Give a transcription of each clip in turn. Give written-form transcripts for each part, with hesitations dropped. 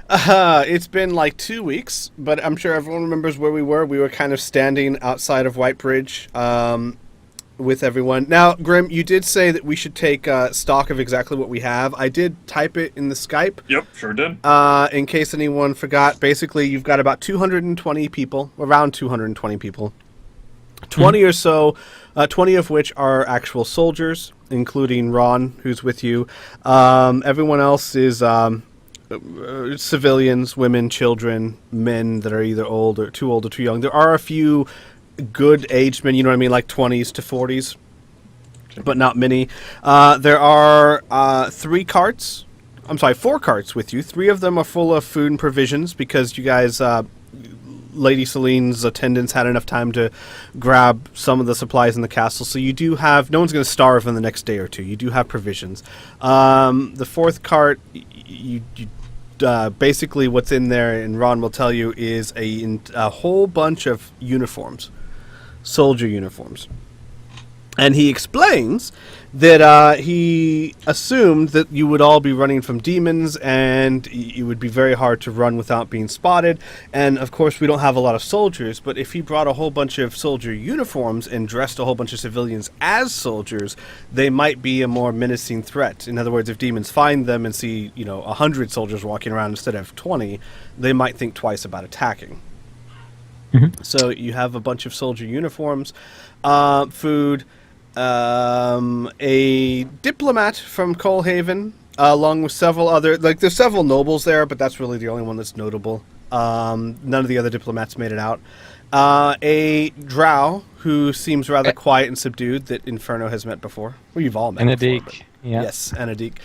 It's been like 2 weeks, but I'm sure everyone remembers where we were. We were kind of standing outside of White Bridge with everyone. Now, Grim, you did say that we should take stock of exactly what we have. I did type it in the Skype. Yep, sure did. In case anyone forgot, basically, you've got about 220 people, around 220 people. 20 or so, 20 of which are actual soldiers, including Ron, who's with you. Everyone else is civilians, women, children, men that are either old or too young. There are a few good aged men, you know what I mean, like 20s to 40s, but not many. There are 4 carts with you. 3 of them are full of food and provisions because you guys, Lady Celine's attendants had enough time to grab some of the supplies in the castle. So you do have, no one's going to starve in the next day or two. You do have provisions. The 4th cart, you basically what's in there, and Ron will tell you, is a whole bunch of uniforms. Soldier uniforms. And he explains that he assumed that you would all be running from demons and it would be very hard to run without being spotted. And, of course, we don't have a lot of soldiers, but if he brought a whole bunch of soldier uniforms and dressed a whole bunch of civilians as soldiers, they might be a more menacing threat. In other words, if demons find them and see, 100 soldiers walking around instead of 20, they might think twice about attacking. Mm-hmm. So you have a bunch of soldier uniforms, food, a diplomat from Coalhaven, along with several other, there's several nobles there, but that's really the only one that's notable. None of the other diplomats made it out. A drow who seems rather quiet and subdued that Inferno has met before. Well, you've all met Anadik, before. yeah. Yes, Anadik.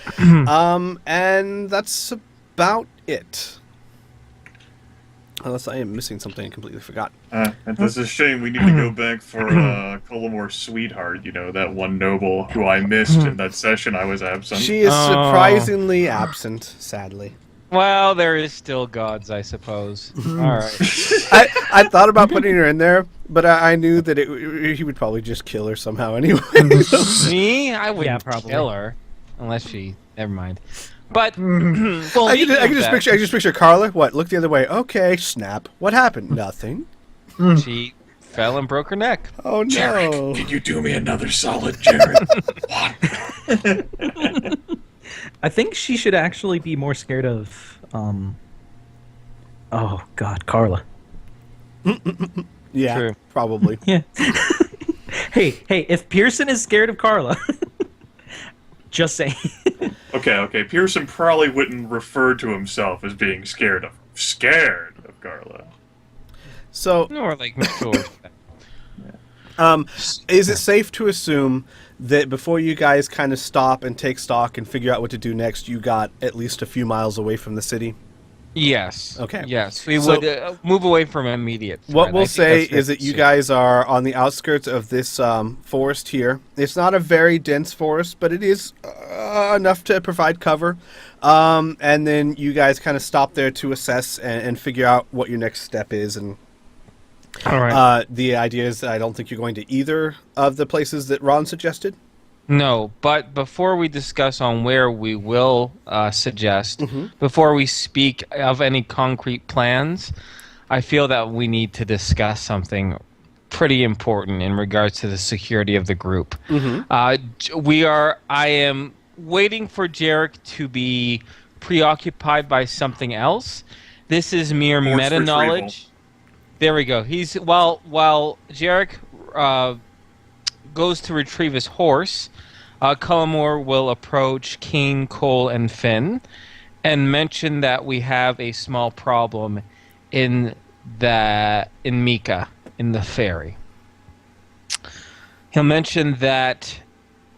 And that's about it. Unless I am missing something I completely forgot. And this is a shame. We need to go back for Colomore's sweetheart, that one noble who I missed in that session I was absent. She is surprisingly absent, sadly. Well, there is still gods, I suppose. All right. I thought about putting her in there, but I knew that he would probably just kill her somehow anyway. Me? I wouldn't kill her. Unless she... Never mind. But well, I can just picture Carla. What? Look the other way. Okay, snap. What happened? Nothing. She fell and broke her neck. Oh no! Jared, can you do me another solid, Jared? What? I think she should actually be more scared of. Oh God, Carla. Yeah, true. Probably. Yeah. Hey, if Pearson is scared of Carla, just saying. Okay. Pearson probably wouldn't refer to himself as being scared of Carla. So, or like mature. Is it safe to assume that before you guys kind of stop and take stock and figure out what to do next, you got at least a few miles away from the city? Yes. Okay. Yes, we would move away from immediate threat. What we'll say is that you guys are on the outskirts of this forest here. It's not a very dense forest, but it is enough to provide cover. And then you guys kind of stop there to assess and figure out what your next step is. And all right. The idea is I don't think you're going to either of the places that Ron suggested. No, but before we discuss on where we will suggest, before we speak of any concrete plans, I feel that we need to discuss something pretty important in regards to the security of the group. I am waiting for Jarek to be preoccupied by something else. This is mere meta knowledge. There we go. While Jarek goes to retrieve his horse, Cullimore will approach Keen, Cole, and Finn and mention that we have a small problem in Mika, in the ferry. He'll mention that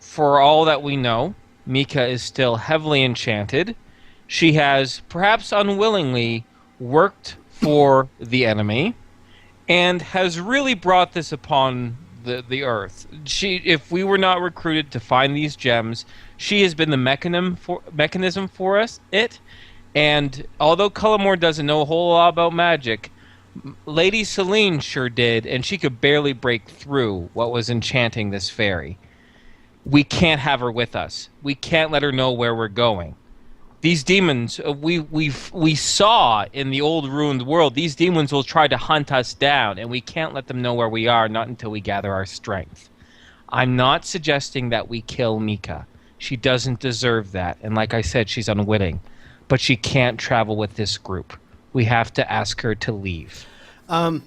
for all that we know, Mika is still heavily enchanted. She has, perhaps unwillingly, worked for the enemy and has really brought this upon the Earth. If we were not recruited to find these gems, she has been the mechanism for us. And although Cullimore doesn't know a whole lot about magic, Lady Celine sure did, and she could barely break through what was enchanting this fairy. We can't have her with us. We can't let her know where we're going. These demons, we saw in the old ruined world, these demons will try to hunt us down, and we can't let them know where we are, not until we gather our strength. I'm not suggesting that we kill Mika. She doesn't deserve that, and like I said, she's unwitting. But she can't travel with this group. We have to ask her to leave. I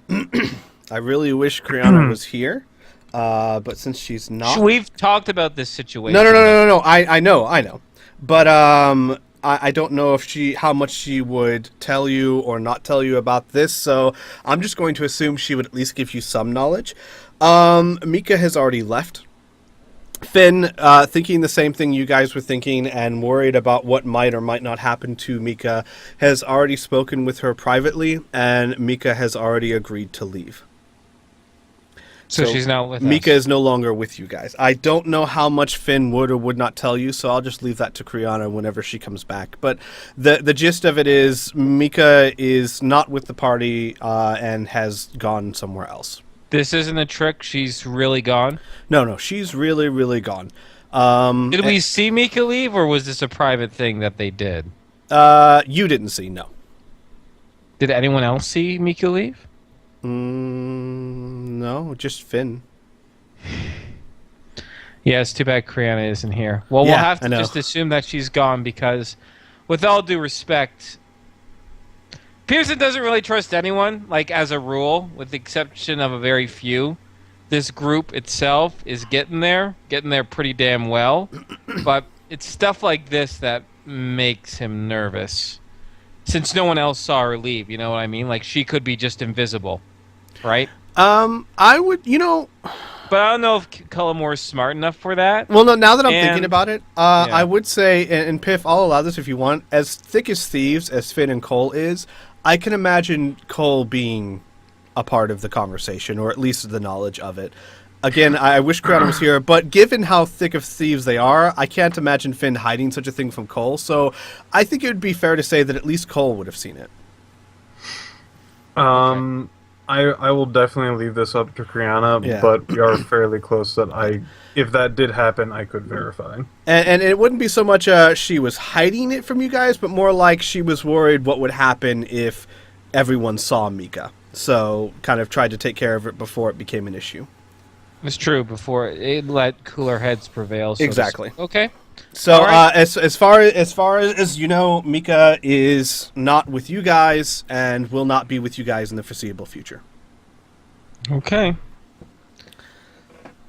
really wish Kriana was here, but since she's not... We've talked about this situation. No. I know. But I don't know if how much she would tell you or not tell you about this, so I'm just going to assume she would at least give you some knowledge. Mika has already left. Finn, thinking the same thing you guys were thinking and worried about what might or might not happen to Mika, has already spoken with her privately, and Mika has already agreed to leave. So she's not with us. Mika is no longer with you guys. I don't know how much Finn would or would not tell you, so I'll just leave that to Kriana whenever she comes back. But the gist of it is Mika is not with the party and has gone somewhere else. This isn't a trick? She's really gone? No, she's really, really gone. Did we see Mika leave, or was this a private thing that they did? You didn't see, no. Did anyone else see Mika leave? No, just Finn. Yeah, it's too bad Kriana isn't here. Well, we'll have to just assume that she's gone because, with all due respect, Pearson doesn't really trust anyone, like, as a rule, with the exception of a very few. This group itself is getting there pretty damn well, but it's stuff like this that makes him nervous. Since no one else saw her leave, you know what I mean? Like, she could be just invisible, right? I would, But I don't know if Cullimore's smart enough for that. Well, no, now that I'm thinking about it, I would say, and Piff, I'll allow this if you want, as thick as thieves as Finn and Cole is, I can imagine Cole being a part of the conversation, or at least the knowledge of it. Again, I wish Kriana was here, but given how thick of thieves they are, I can't imagine Finn hiding such a thing from Cole, so I think it would be fair to say that at least Cole would have seen it. I will definitely leave this up to Kriana, but we are fairly close that if that did happen, I could verify. And it wouldn't be so much she was hiding it from you guys, but more like she was worried what would happen if everyone saw Mika. So kind of tried to take care of it before it became an issue. It's true, before it let cooler heads prevail. So exactly. Okay. So as far as you know, Mika is not with you guys and will not be with you guys in the foreseeable future. Okay.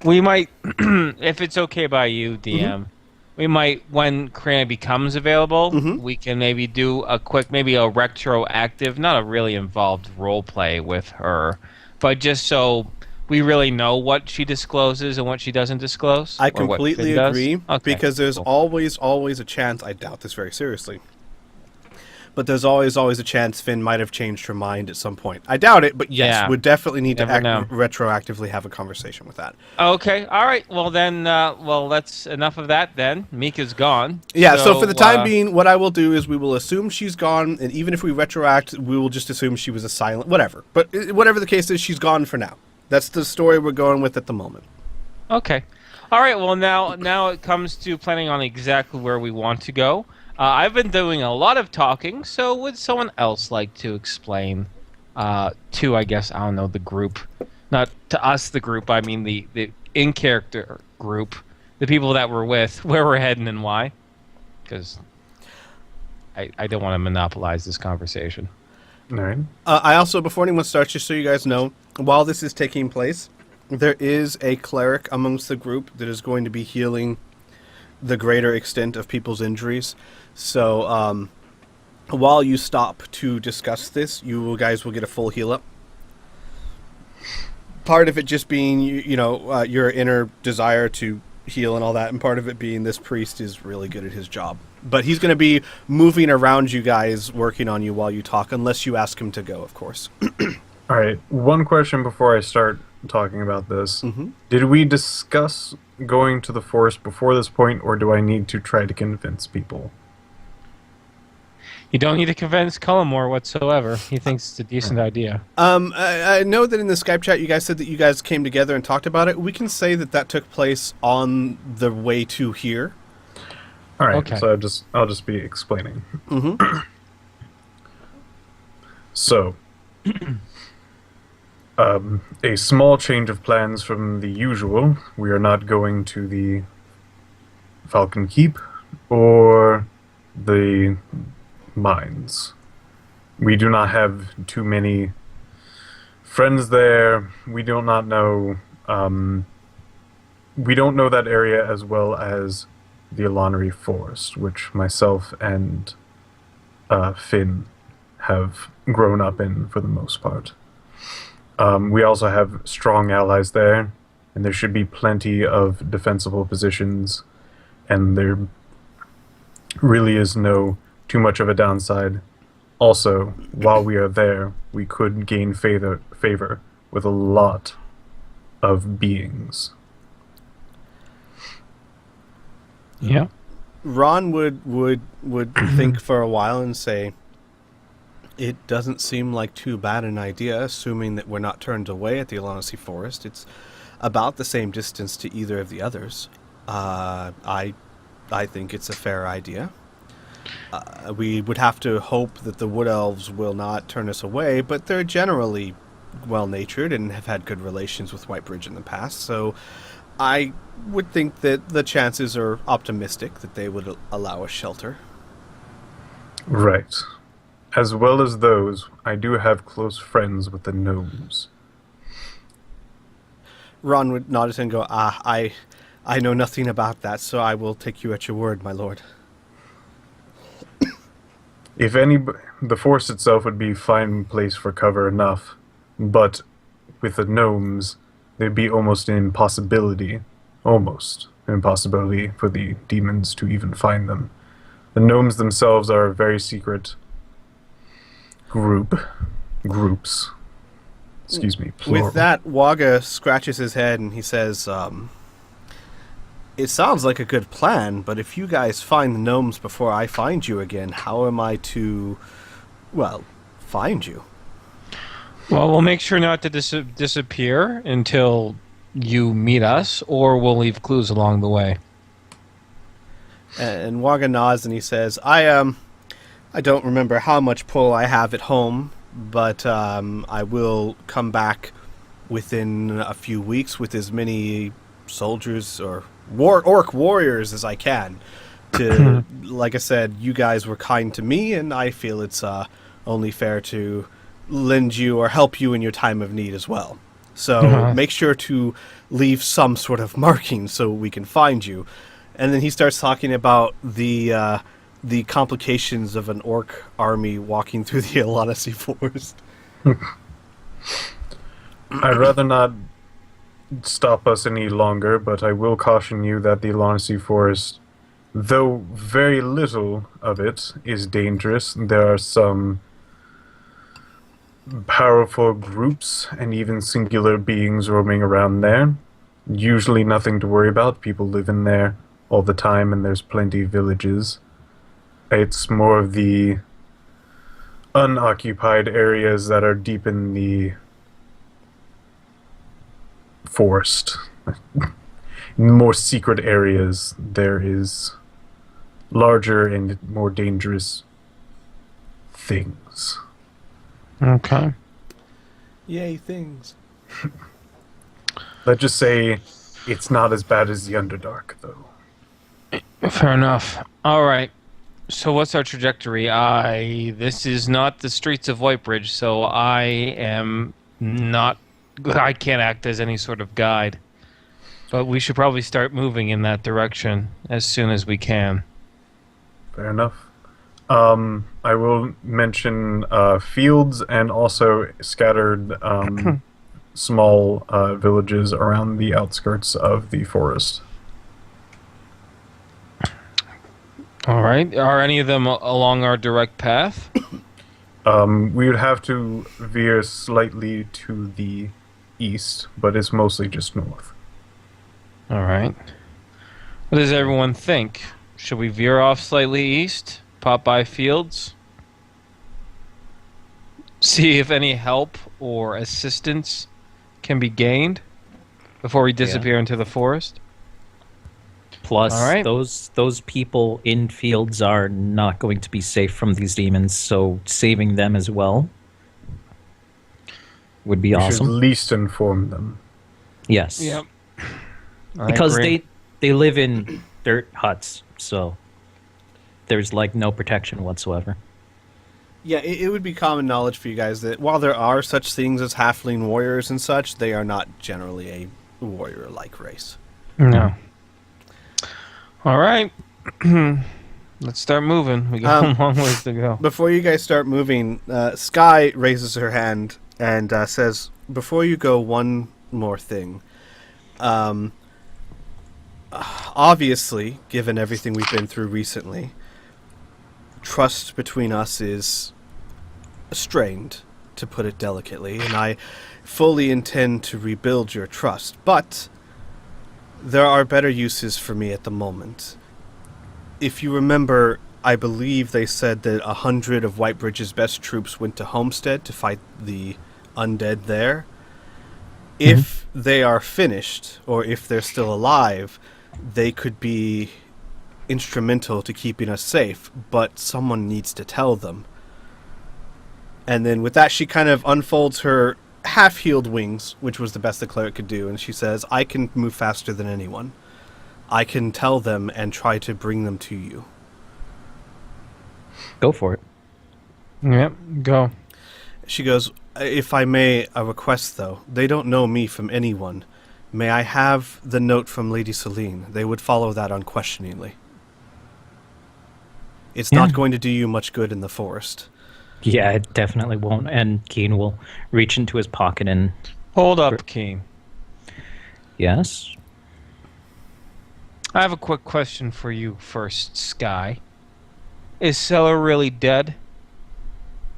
We might, if it's okay by you, DM, we might, when Kriana becomes available, we can maybe do a quick, maybe a retroactive, not a really involved role play with her, but just so we really know what she discloses and what she doesn't disclose. I completely agree, because there's always a chance, I doubt this very seriously, but there's always a chance Finn might have changed her mind at some point. I doubt it, but yes, would definitely need to retroactively have a conversation with that. Okay, all right. Well then, that's enough of that then. Mika's gone. Yeah, so for the time being, what I will do is we will assume she's gone, and even if we retroact, we will just assume she was a silent, whatever. But whatever the case is, she's gone for now. That's the story we're going with at the moment. Okay. All right, well now it comes to planning on exactly where we want to go. I've been doing a lot of talking, so would someone else like to explain to, I guess, I don't know, the group? Not to us, the group, I mean the in-character group, the people that we're with, where we're heading and why? Because I don't want to monopolize this conversation. All right. I also, before anyone starts, just so you guys know, while this is taking place, there is a cleric amongst the group that is going to be healing the greater extent of people's injuries. So while you stop to discuss this, you guys will get a full heal up. Part of it just being, your inner desire to heal and all that, and part of it being this priest is really good at his job. But he's going to be moving around you guys, working on you while you talk, unless you ask him to go, of course. All right. One question before I start talking about this. Did we discuss going to the forest before this point, or do I need to try to convince people? You don't need to convince Cullimore whatsoever. He thinks it's a decent idea. I know that in the Skype chat you guys said that you guys came together and talked about it. We can say that took place on the way to here. All right, Okay. so I'll just be explaining. Mm-hmm. So, a small change of plans from the usual. We are not going to the Falcon Keep or the mines. We do not have too many friends there. We do not know. We don't know that area as well as the Alonnery Forest, which myself and Finn have grown up in for the most part. We also have strong allies there, and there should be plenty of defensible positions, and there really is no too much of a downside. Also, while we are there, we could gain favor with a lot of beings. Yeah. Ron would think for a while and say, it doesn't seem like too bad an idea, assuming that we're not turned away at the Alonnecy Forest. It's about the same distance to either of the others. I think it's a fair idea. We would have to hope that the Wood Elves will not turn us away, but they're generally well-natured and have had good relations with Whitebridge in the past, so I would think that the chances are optimistic that they would allow us shelter. Right. As well as those, I do have close friends with the gnomes. Ron would nod his head and go, I know nothing about that, so I will take you at your word, my lord. If any, the forest itself would be a fine place for cover enough, but with the gnomes, there'd be almost an impossibility for the demons to even find them. The gnomes themselves are a very secret groups. Excuse me, plural. With that, Waga scratches his head and he says, it sounds like a good plan, but if you guys find the gnomes before I find you again, how am I to, well, find you? Well, we'll make sure not to disappear until you meet us, or we'll leave clues along the way. And Waga nods and he says, I don't remember how much pull I have at home, but I will come back within a few weeks with as many soldiers or orc warriors as I can. To, like I said, you guys were kind to me, and I feel it's only fair to lend you or help you in your time of need as well. So make sure to leave some sort of marking so we can find you. And then he starts talking about the complications of an orc army walking through the Alonnecy Forest. I'd rather not stop us any longer, but I will caution you that the Alonnecy Forest, though very little of it is dangerous, there are some powerful groups and even singular beings roaming around there. Usually nothing to worry about. People live in there all the time, and there's plenty of villages. It's more of the unoccupied areas that are deep in the forest. More secret areas, there is larger and more dangerous things. Okay. Yay, things. Let's just say it's not as bad as the Underdark, though. Fair enough. All right. So what's our trajectory? This is not the streets of Whitebridge, so I can't act as any sort of guide. But we should probably start moving in that direction as soon as we can. Fair enough. I will mention fields and also scattered small villages around the outskirts of the forest. All right. Are any of them along our direct path? We would have to veer slightly to the east, but it's mostly just north. All right. What does everyone think? Should we veer off slightly east, pop by fields, see if any help or assistance can be gained before we disappear into the forest? Plus, All right. those people in fields are not going to be safe from these demons, so saving them as well would be We should at awesome. least inform them. Yes. Yep. I Because agree. they live in dirt huts, so there's like no protection whatsoever. Yeah, it would be common knowledge for you guys that while there are such things as halfling warriors and such, they are not generally a warrior-like race. No. All right. Let's start moving. We got a long ways to go. Before you guys start moving, Sky raises her hand and says, "Before you go, one more thing. Obviously, given everything we've been through recently, trust between us is strained, to put it delicately, and I fully intend to rebuild your trust, but there are better uses for me at the moment. If you remember, I believe they said that 100 of Whitebridge's best troops went to Homestead to fight the undead there. If they are finished, or if they're still alive, they could be instrumental to keeping us safe, but someone needs to tell them." And then with that, she kind of unfolds her half-healed wings, which was the best the cleric could do, and she says, "I can move faster than anyone. I can tell them and try to bring them to you." Go for it. Yep. Go. She goes, "If I may, a request, though. They don't know me from anyone. May I have the note from Lady Celine? They would follow that unquestioningly. It's not going to do you much good in the forest." Yeah, it definitely won't. And Keen will reach into his pocket and Hold up, Keen. yes. I have a quick question for you first, Sky. Is Seller really dead?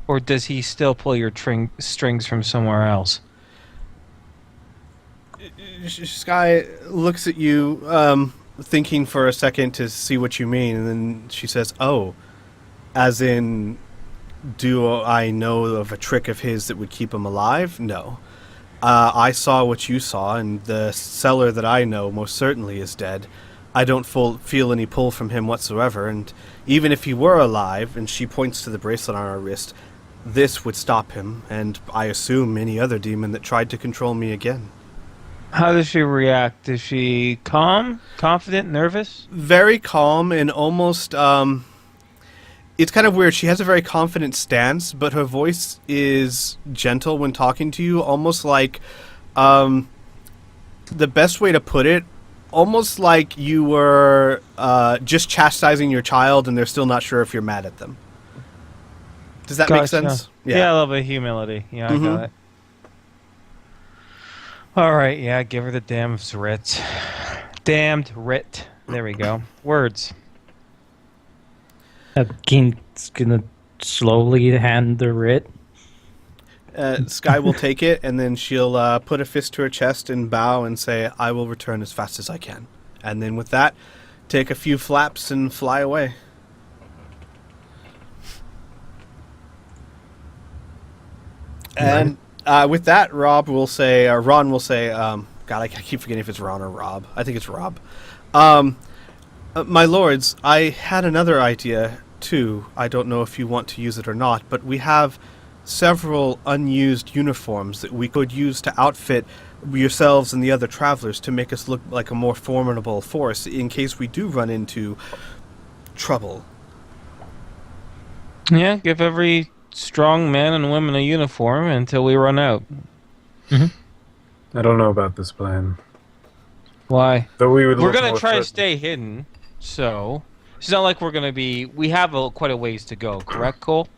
Or does he still pull your strings from somewhere else? Sky looks at you, thinking for a second to see what you mean, and then she says, "Oh, as in, do I know of a trick of his that would keep him alive? No. I saw what you saw, and the Seller that I know most certainly is dead. I don't feel any pull from him whatsoever, and even if he were alive," and she points to the bracelet on her wrist, "this would stop him, and I assume any other demon that tried to control me again." How does she react? Is she calm, confident, nervous? Very calm and almost, it's kind of weird. She has a very confident stance, but her voice is gentle when talking to you, almost like, the best way to put it, almost like you were just chastising your child and they're still not sure if you're mad at them. Does that make Gotcha. sense? Yeah, a little bit of humility. Yeah, I got it. All right, yeah, give her the damn writ. Damned writ. There we go. Words. Keen's gonna slowly hand the writ. Sky will take it, and then she'll put a fist to her chest and bow and say, "I will return as fast as I can." And then with that, take a few flaps and fly away. And with that, Ron will say, God, I keep forgetting if it's Ron or Rob. I think it's Rob. My lords, I had another idea, too. I don't know if you want to use it or not, but we have several unused uniforms that we could use to outfit yourselves and the other travelers to make us look like a more formidable force in case we do run into trouble. Yeah, give every strong man and woman a uniform until we run out. I don't know about this plan. Why? Though we would We're look gonna more try to threatening. stay hidden, so it's not like we're gonna be. We have quite a ways to go, correct, Cole?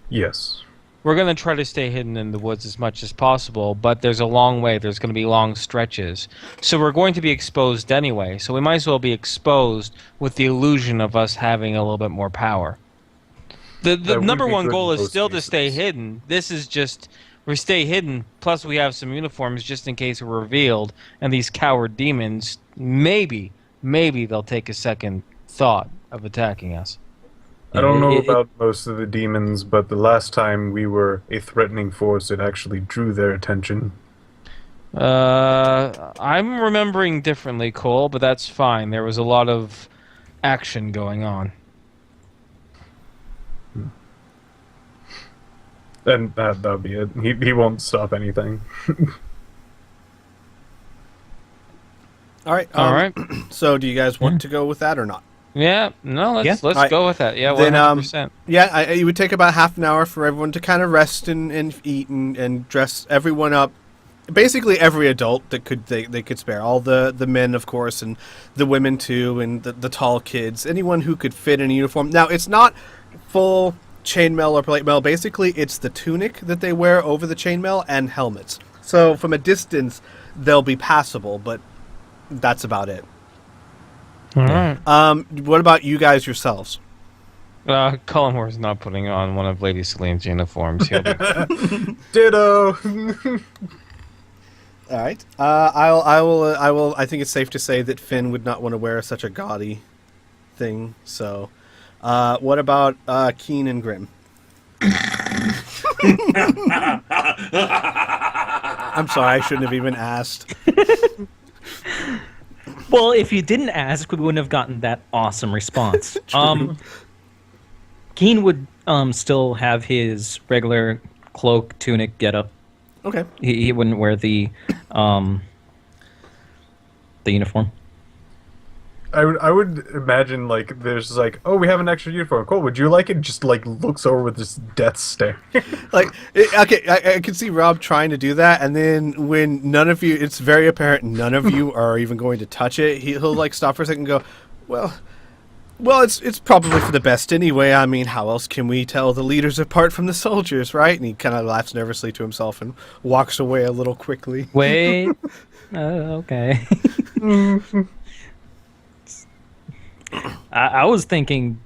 Yes. We're gonna try to stay hidden in the woods as much as possible, but there's a long way. There's gonna be long stretches, so we're going to be exposed anyway. So we might as well be exposed with the illusion of us having a little bit more power. The That would number be one good goal in is most still to cases. stay hidden. This is just we stay hidden. Plus, we have some uniforms just in case we're revealed. And these coward demons, maybe they'll take a second thought of attacking us. I don't know about most of the demons, but the last time we were a threatening force, it actually drew their attention. I'm remembering differently, Cole, but that's fine. There was a lot of action going on. And that'll be it. He won't stop anything. All right. All right. So, do you guys want to go with that or not? Yeah. No. Let's Alright. go with that. Yeah. Then, 100%. Yeah, it would take about half an hour for everyone to kind of rest and eat and dress everyone up. Basically, every adult that they could spare. All the men, of course, and the women too, and the tall kids. Anyone who could fit in a uniform. Now, it's not full chainmail or plate mail. Basically, it's the tunic that they wear over the chainmail and helmets. So from a distance, they'll be passable, but that's about it. All right. What about you guys yourselves? Cullenmore's not putting on one of Lady Celine's uniforms. He'll be Ditto. All right. I will. I think it's safe to say that Finn would not want to wear such a gaudy thing. So, what about Keen and Grim? I'm sorry, I shouldn't have even asked. Well, if you didn't ask, we wouldn't have gotten that awesome response. Keen would still have his regular cloak, tunic, getup. Okay. He wouldn't wear the uniform. I would imagine like there's like, oh, we have an extra uniform. Cool. Would you like it? Just like looks over with this death stare. Okay, I can see Rob trying to do that, and then when none of you, it's very apparent none of you are even going to touch it. He'll like stop for a second and go, well, it's probably for the best anyway. I mean, how else can we tell the leaders apart from the soldiers, right? And he kind of laughs nervously to himself and walks away a little quickly. Wait. Okay. I was thinking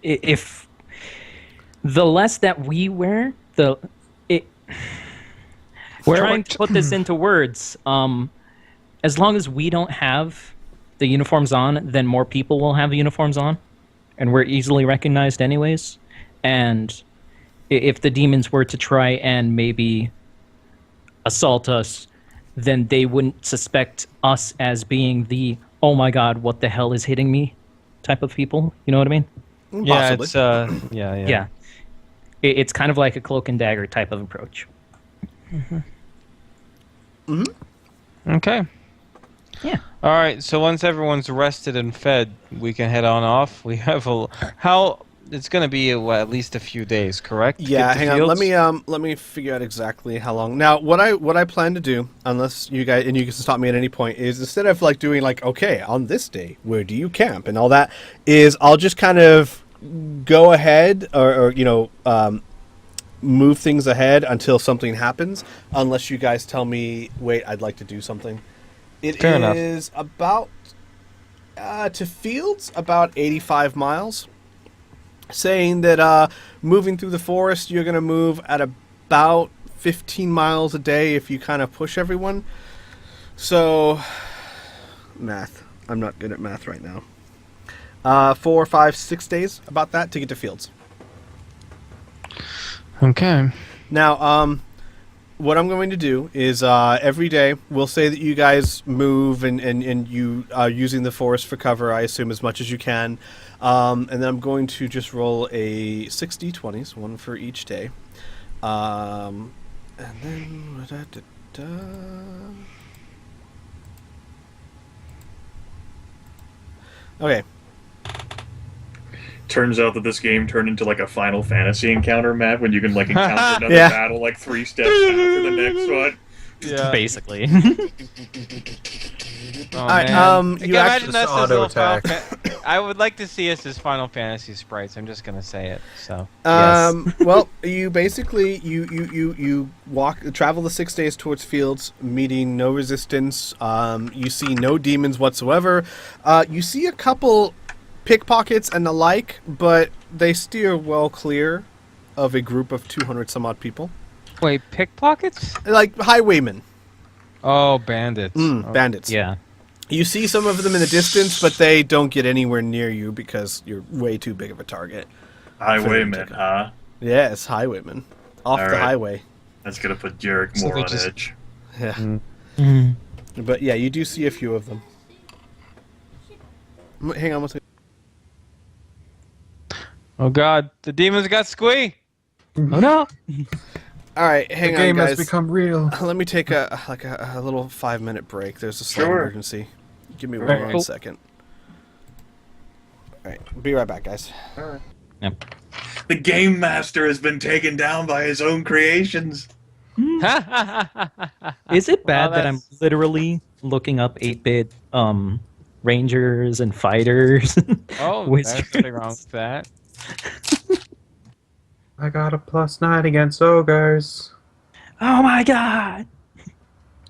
if the less that we wear, we're trying to put this into words. As long as we don't have the uniforms on, then more people will have the uniforms on, and we're easily recognized anyways. And if the demons were to try and maybe assault us, then they wouldn't suspect us as being the "oh my god, what the hell is hitting me" type of people. You know what I mean? Yeah, Possibly. it's yeah. Yeah. It's kind of like a cloak and dagger type of approach. Okay. Yeah. All right. So once everyone's rested and fed, we can head on off. We have it's going to be at least a few days, correct? to Yeah, get to hang on. Fields? Let me figure out exactly how long. Now, what I plan to do, unless you guys and you can stop me at any point, is instead of like doing like, okay, on this day, where do you camp and all that, is I'll just kind of go ahead or move things ahead until something happens, unless you guys tell me, wait, I'd like to do something. It Fair enough. is about to Fields about 85 miles. Saying that moving through the forest, you're going to move at about 15 miles a day if you kind of push everyone. So, math. I'm not good at math right now. 4, 5, 6 days, about that, to get to Fields. Okay. Now, what I'm going to do is every day we'll say that you guys move and you are using the forest for cover, I assume, as much as you can. And then I'm going to just roll a 6 d20s, one for each day. And then... Okay. Turns out that this game turned into like a Final Fantasy encounter map when you can like encounter another Yeah. battle like 3 steps after the next one. Yeah. Basically. Oh, Alright, man. you Imagine actually- us as Auto little Final attack. I would like to see us as Final Fantasy sprites. I'm just gonna say it. So. Well, you basically you travel the 6 days towards Fields, meeting no resistance. You see no demons whatsoever. You see a couple pickpockets and the like, but they steer well clear of a group of 200 some odd people, Wait, pickpockets? like highwaymen, Oh, bandits. Oh. bandits. Yeah. You see some of them in the distance, but they don't get anywhere near you because you're way too big of a target. Highwaymen, huh? Yes, highwaymen off All the right. highway. That's gonna put Jarek So more they on just- edge. Yeah. Mm. But yeah, you do see a few of them. Hang on one second. Oh God, the demons got Squee. Oh no! All right, The hang on, game guys. has become real. Let me take a little 5-minute break. There's a slight Sure. emergency. Give me Alright. one second. All right, be right back, guys. Yep. The game master has been taken down by his own creations. Is it bad Well, that I'm that's- literally looking up 8-bit rangers and fighters? Oh, Wizards? there's nothing wrong with that. I got a +9 against ogres. Oh my god!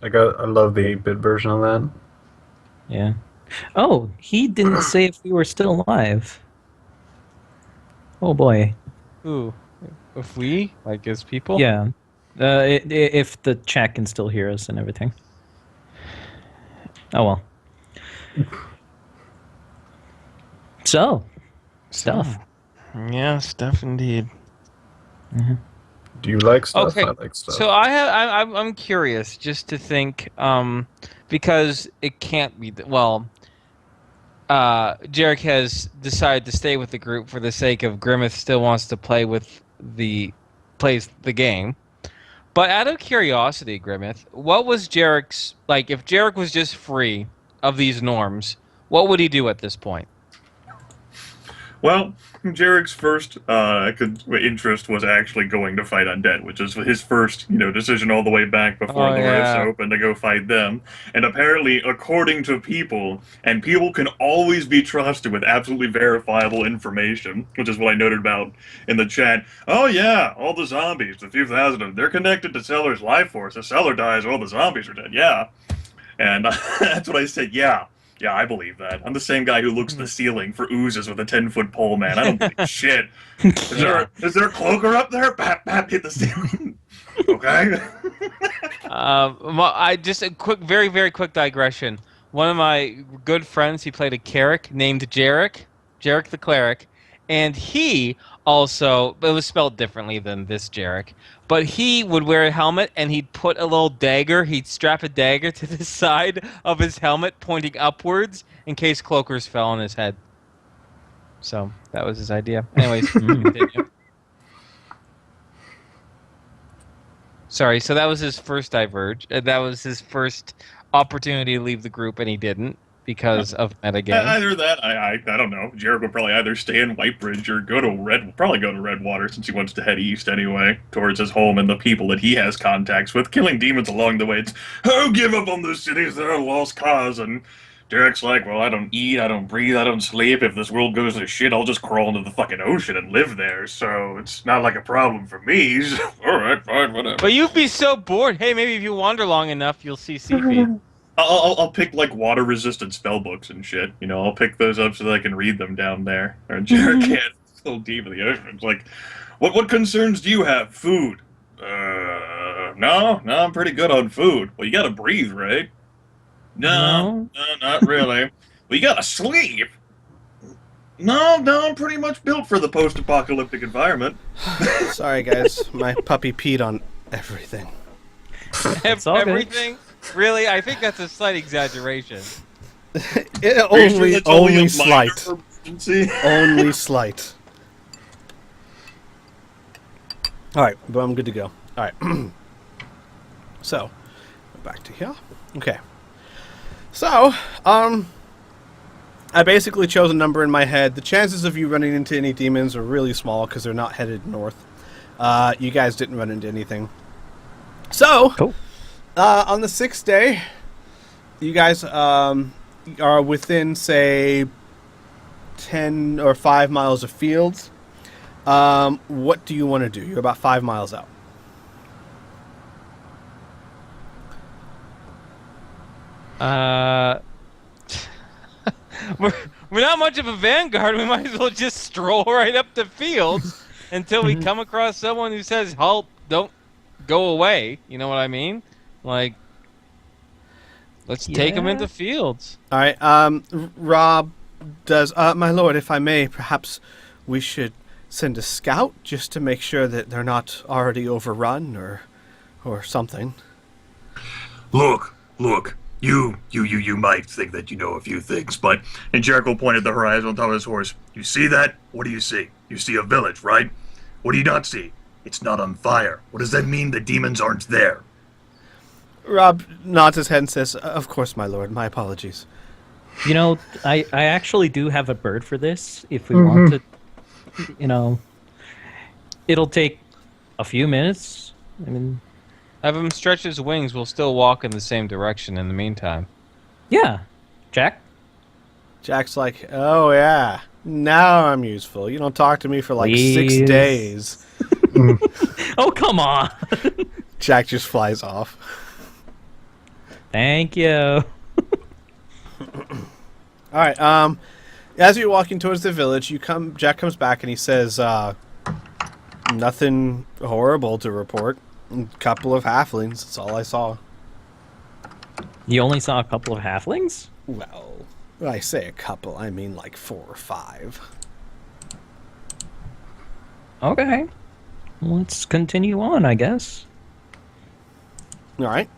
I love the 8-bit version of that. Yeah. Oh, he didn't say if we were still alive. Oh boy. Ooh, if we like as people. Yeah. If the chat can still hear us and everything. Oh well. So, stuff. Yeah, stuff indeed. Do you like stuff? Okay, I like stuff. so I'm curious just to think, because it can't be Jarek has decided to stay with the group for the sake of Grimmeth still wants to plays the game. But out of curiosity, Grimmeth, what was Jarek's like? If Jarek was just free of these norms, what would he do at this point? Well, Jarek's first interest was actually going to fight undead, which is his first, decision all the way back before the rifts opened to go fight them. And apparently, according to people, and people can always be trusted with absolutely verifiable information, which is what I noted about in the chat. Oh yeah, all the zombies, the few thousand of them, they're connected to Seller's life force. The Seller dies, all the zombies are dead. Yeah, and that's what I said. Yeah. Yeah, I believe that. I'm the same guy who looks at the ceiling for oozes with a 10-foot pole, man. I don't believe shit. Is there a cloaker up there? Bap, bap, hit the ceiling. Okay? I just a quick, very, very quick digression. One of my good friends, he played a cleric named Jarek the cleric, and he also, it was spelled differently than this Jarek, but he would wear a helmet and he'd put a little dagger, he'd strap a dagger to the side of his helmet pointing upwards in case cloakers fell on his head. So that was his idea. Anyways, continue. Sorry, so that was his first diverge. That was his first opportunity to leave the group, and he didn't because of metagame. Either that, I don't know. Jarek would probably either stay in Whitebridge or go to Redwater since he wants to head east anyway, towards his home and the people that he has contacts with, killing demons along the way. It's, give up on those cities, they're a lost cause, and Jarek's like, well, I don't eat, I don't breathe, I don't sleep. If this world goes to shit, I'll just crawl into the fucking ocean and live there, so it's not like a problem for me. Alright, fine, whatever. But you'd be so bored. Hey, maybe if you wander long enough, you'll see Seafeed. I'll pick, like, water-resistant spell books and shit. I'll pick those up so that I can read them down there. Or Jarek can't. It's so deep in the ocean. It's like, what concerns do you have? Food. No, I'm pretty good on food. Well, you gotta breathe, right? No, not really. Well, you gotta sleep. No, I'm pretty much built for the post-apocalyptic environment. Sorry, guys. My puppy peed on everything. It's all good. Everything? Really? I think that's a slight exaggeration. Are you sure that's only a minor slight. emergency? Only slight. Alright, but I'm good to go. Alright. So, back to here. Okay. So, I basically chose a number in my head. The chances of you running into any demons are really small because they're not headed north. You guys didn't run into anything. So, Cool. On the 6th day, you guys are within, say, 10 or 5 miles of fields. What do you want to do? You're about 5 miles out. We're not much of a vanguard. We might as well just stroll right up the fields until we come across someone who says, "Halt! Don't go away." You know what I mean? Like, let's take them into fields. All right. Rob does. My lord, if I may, perhaps we should send a scout just to make sure that they're not already overrun or or something. Look. You might think that you know a few things, but... And Jericho pointed the horizon on top of his horse. You see that? What do you see? You see a village, right? What do you not see? It's not on fire. What does that mean? The demons aren't there. Rob nods his head and says, "Of course, my lord. My apologies." You know, I actually do have a bird for this. If we want to, you know, it'll take a few minutes. I mean, Have him stretch his wings. We'll still walk in the same direction in the meantime. yeah, Jack. Jack's like, "Oh yeah, now I'm useful. You don't talk to me for like 6 Please. days." Oh, come on. Jack just flies off. Thank you. All right. As you're walking towards the village, Jack comes back and he says, "Nothing horrible to report. A couple of halflings. That's all I saw." You only saw a couple of halflings? Well, when I say a couple, I mean like 4 or 5. Okay. Let's continue on, I guess. All right.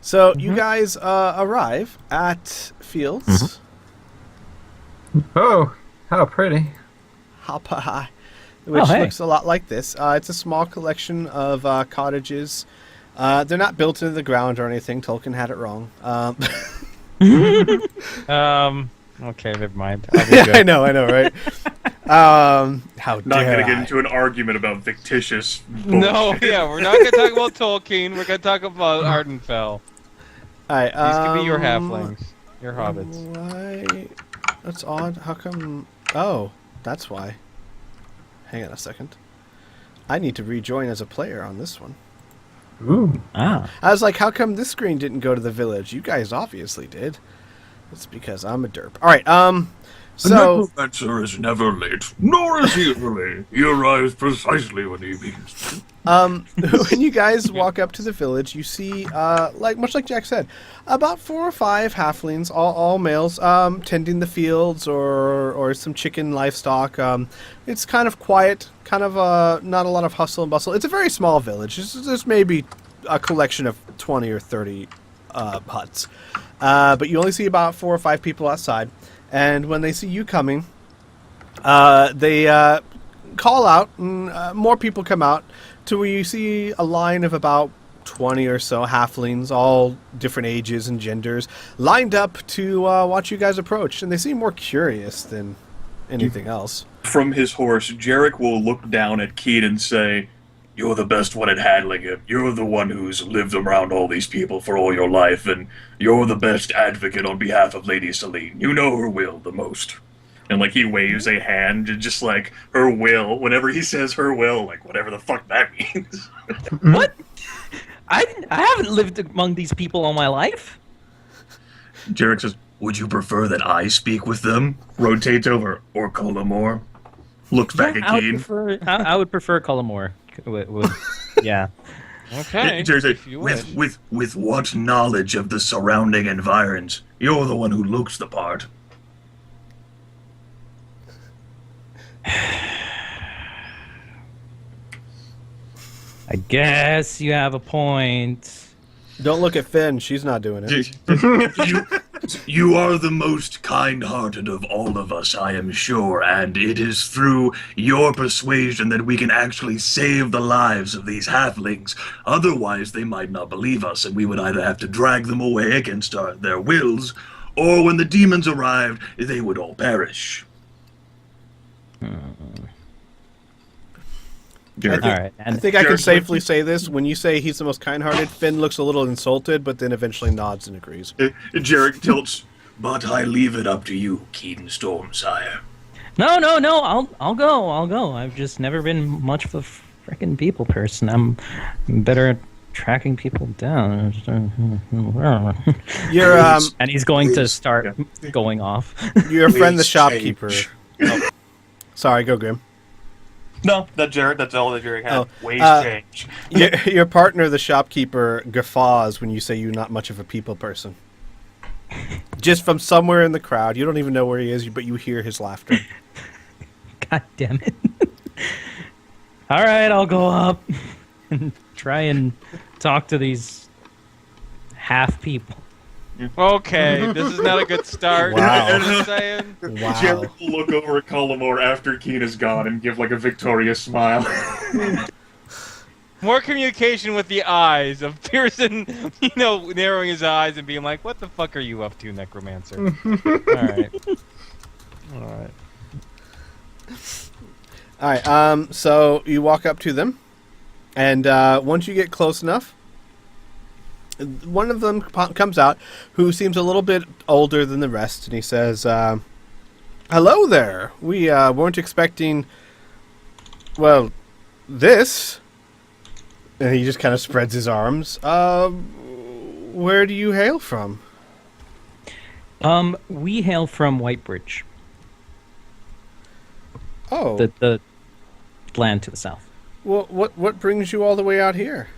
So you guys arrive at Fields. Oh, how pretty. Hapa, which hey. looks a lot like this. It's a small collection of cottages. They're not built into the ground or anything. Tolkien had it wrong. Okay, never mind. I'll be Yeah, good. I know, right? How Not dare going to get I. into an argument about fictitious bullshit. No, yeah, we're not going to talk about Tolkien. We're going to talk about Ardenfell. All right, These could be your halflings, your hobbits. Why? That's odd. How come? Oh, that's why. Hang on a second. I need to rejoin as a player on this one. Ooh. Ah. I was like, how come this screen didn't go to the village? You guys obviously did. It's because I'm a derp. All right. So necromancer is never late, nor is he early. He arrives precisely when he means. when you guys walk up to the village, you see, much like Jack said, about 4 or 5 halflings, all males, tending the fields or some chicken livestock. It's kind of quiet, kind of not a lot of hustle and bustle. It's a very small village. There's maybe a collection of 20 or 30 huts, but you only see about 4 or 5 people outside. And when they see you coming, they call out, and more people come out, to where you see a line of about 20 or so halflings, all different ages and genders, lined up to watch you guys approach. And they seem more curious than anything else. From his horse, Jarek will look down at Keed and say, "You're the best one at handling it. You're the one who's lived around all these people for all your life, and you're the best advocate on behalf of Lady Celine. You know her will the most." And, like, he waves a hand, and just, like, her will. Whenever he says her will, like, whatever the fuck that means. What? I haven't lived among these people all my life. Jarek says, "Would you prefer that I speak with them?" Rotates over, or Collamore. Looks back at Keed. I would prefer Collamore. Yeah. Okay, Jarek said, if you wish. with what knowledge of the surrounding environs? You're the one who looks the part. I guess you have a point. Don't look at Finn. She's not doing it. You are the most kind-hearted of all of us, I am sure, and it is through your persuasion that we can actually save the lives of these halflings. Otherwise, they might not believe us, and we would either have to drag them away against their wills, or when the demons arrived, they would all perish. All right. I think I can Jared, safely say this. When you say he's the most kind-hearted, Finn looks a little insulted, but then eventually nods and agrees. Jarek tilts, "But I leave it up to you, Keaton Stormsire." No. I'll go. I've just never been much of a freaking people person. I'm better at tracking people down. Your And he's going to start going off. your friend the Please shopkeeper. change. Oh. Sorry, go Grim. No, that's Jarek. That's all that Jarek had. Oh, Ways change. Your partner, the shopkeeper, guffaws when you say you're not much of a people person. Just from somewhere in the crowd. You don't even know where he is, but you hear his laughter. God damn it. All right, I'll go up. and try and talk to these half people. Okay, this is not a good start. Wow. I'm just saying. Wow. Jerry will look over at Collimore after Keen is gone and give like a victorious smile. More communication with the eyes of Pearson, narrowing his eyes and being like, "What the fuck are you up to, Necromancer?" All right. All right. So you walk up to them, and once you get close enough, one of them comes out, who seems a little bit older than the rest, and he says, "Hello there. We weren't expecting, well, this." And he just kind of spreads his arms. Where do you hail from? We hail from Whitebridge, Oh, the land to the south. well, what brings you all the way out here?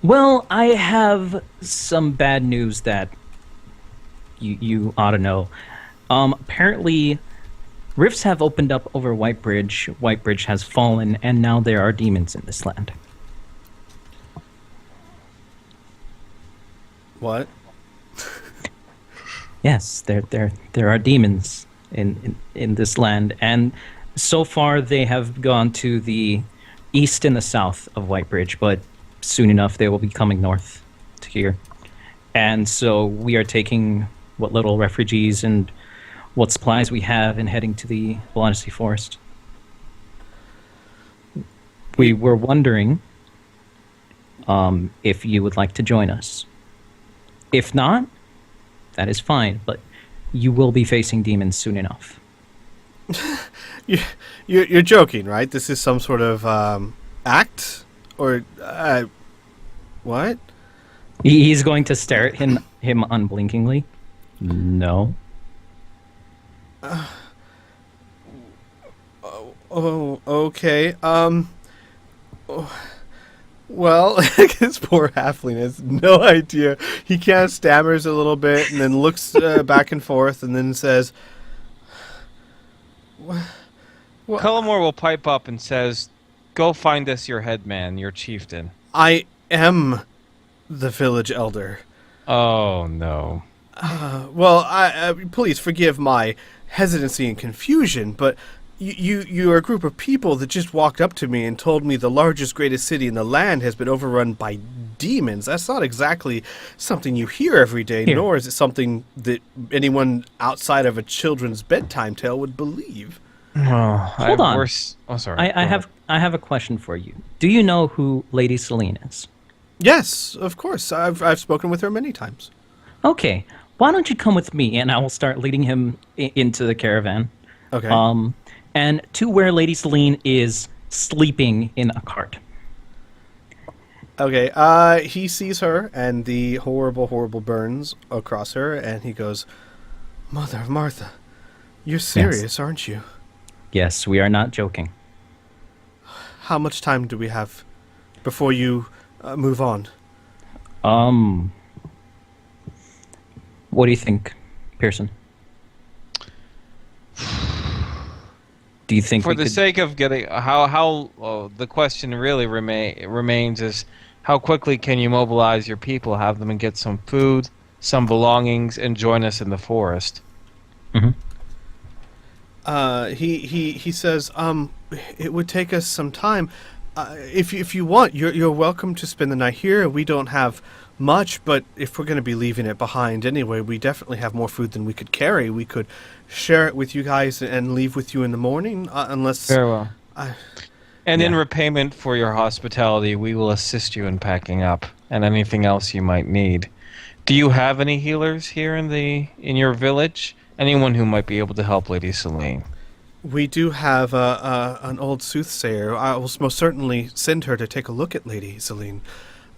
Well, I have some bad news that you ought to know. Apparently, rifts have opened up over Whitebridge. Whitebridge has fallen, and now there are demons in this land. What? Yes, there are demons in this land, and so far they have gone to the east and the south of Whitebridge, but soon enough they will be coming north to here. And so we are taking what little refugees and what supplies we have and heading to the Belanessi Forest. We were wondering if you would like to join us. If not, that is fine, but you will be facing demons soon enough. You're joking, right? This is some sort of act? Or, what? He's going to stare at him unblinkingly. No. Oh, okay. Well, this poor halfling has no idea. He kind of stammers a little bit and then looks back and forth and then says, Cullimore will pipe up and says, "Go find us your headman, your chieftain." I am the village elder. Oh, no. Well, please forgive my hesitancy and confusion, but you are a group of people that just walked up to me and told me the largest, greatest city in the land has been overrun by demons. That's not exactly something you hear every day, Here. nor is it something that anyone outside of a children's bedtime tale would believe. Hold on. Oh, sorry. I have a question for you. Do you know who Lady Celine is? Yes, of course. I've spoken with her many times. Okay. Why don't you come with me and I will start leading him into the caravan. Okay. And to where Lady Celine is sleeping in a cart. Okay, he sees her and the horrible, horrible burns across her, and he goes, "Mother of Martha, you're serious, aren't you? Yes, we are not joking. How much time do we have before you move on?" What do you think, Pearson? Do you think For we the could... sake of getting the question really remains is how quickly can you mobilize your people, have them get some food, some belongings, and join us in the forest? Mhm. He says, it would take us some time. If you want, you're welcome to spend the night here. We don't have much, but if we're going to be leaving it behind anyway, we definitely have more food than we could carry. We could share it with you guys and leave with you in the morning, unless... Very well. And in Yeah. repayment for your hospitality, we will assist you in packing up and anything else you might need. Do you have any healers here in your village? Anyone who might be able to help Lady Celine? We do have an old soothsayer. I will most certainly send her to take a look at Lady Celine,